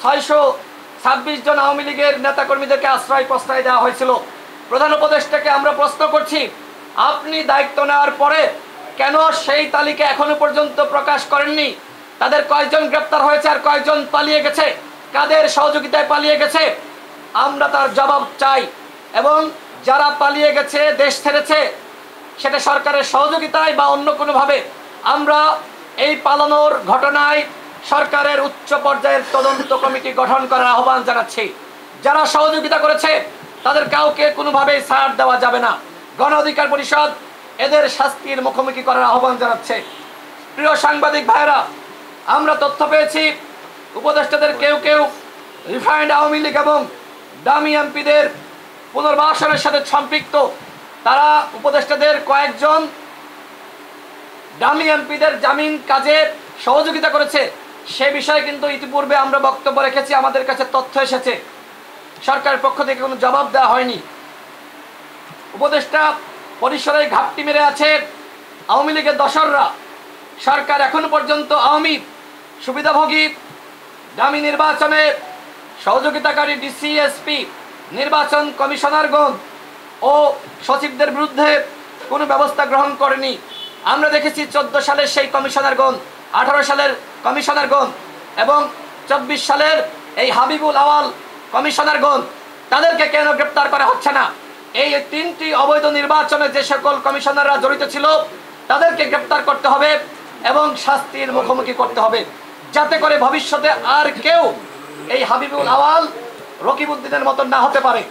626 জন আওয়ামী লীগের নেতাকর্মীদেরকে আশ্রয় প্রশ্রয় দেওয়া হয়েছিল। প্রধান উপদেষ্টাকে আমরা প্রশ্ন করছি, আপনি দায়িত্ব নেওয়ার পরে কেন সেই তালিকা এখনো পর্যন্ত প্রকাশ করেননি? তাদের কয়জন গ্রেপ্তার হয়েছে আর কয়জন পালিয়ে গেছে, কাদের সহযোগিতায় পালিয়ে গেছে? আমরা তার জবাব চাই। এবং যারা পালিয়ে গেছে, দেশ ছেড়েছে, সেটা সরকারের সহযোগিতায় বা অন্য কোনোভাবে, আমরা এই পালানোর ঘটনায় সরকারের উচ্চ পর্যায়ের তদন্ত কমিটি গঠন করার আহ্বান জানাচ্ছি। যারা সহযোগিতা করেছে তাদের কাউকে কোনোভাবেই ছাড় দেওয়া যাবে না। গণ অধিকার পরিষদ এদের শাস্তির মুখোমুখি করার আহ্বান জানাচ্ছে। প্রিয় সাংবাদিক ভাইরা, আমরা তথ্য পেয়েছি উপদেষ্টাদের কেউ কেউ রিফাইন্ড আওয়ামী লীগ এবং দামি এমপিদের পুনর্বাসনের সাথে সম্পৃক্ত। তারা উপদেষ্টাদের কয়েকজন দামি এমপিদের জামিন কাজে সহযোগিতা করেছে। সে বিষয়ে কিন্তু ইতিপূর্বে আমরা বক্তব্য রেখেছি, আমাদের কাছে তথ্য এসেছে, সরকারের পক্ষ থেকে কোনো জবাব দেওয়া হয়নি। উপদেষ্টা পরিসরে ঘাপটি মেরে আছে আওয়ামী লীগের দশররা। সরকার এখনো পর্যন্ত আওয়ামী সুবিধাভোগী দামি নির্বাচনে সহযোগিতাকারী ডিসি, এসপি, নির্বাচন কমিশনারগণ ও সচিবদের বিরুদ্ধে কোনো ব্যবস্থা গ্রহণ করেনি। আমরা দেখেছি 14 সালের সেই কমিশনারগণ, 18 সালের কমিশনারগণ এবং 24 সালের এই হাবিবুল আওয়াল কমিশনারগণ, তাদেরকে কেন গ্রেপ্তার করা হচ্ছে না? এই 3টি অবৈধ নির্বাচনে যে সকল কমিশনাররা জড়িত ছিল তাদেরকে গ্রেপ্তার করতে হবে এবং শাস্তির মুখোমুখি করতে হবে, যাতে করে ভবিষ্যতে আর কেউ এই হাবিবুল আওয়াল, রকিবউদ্দিনের মতন না হতে পারে।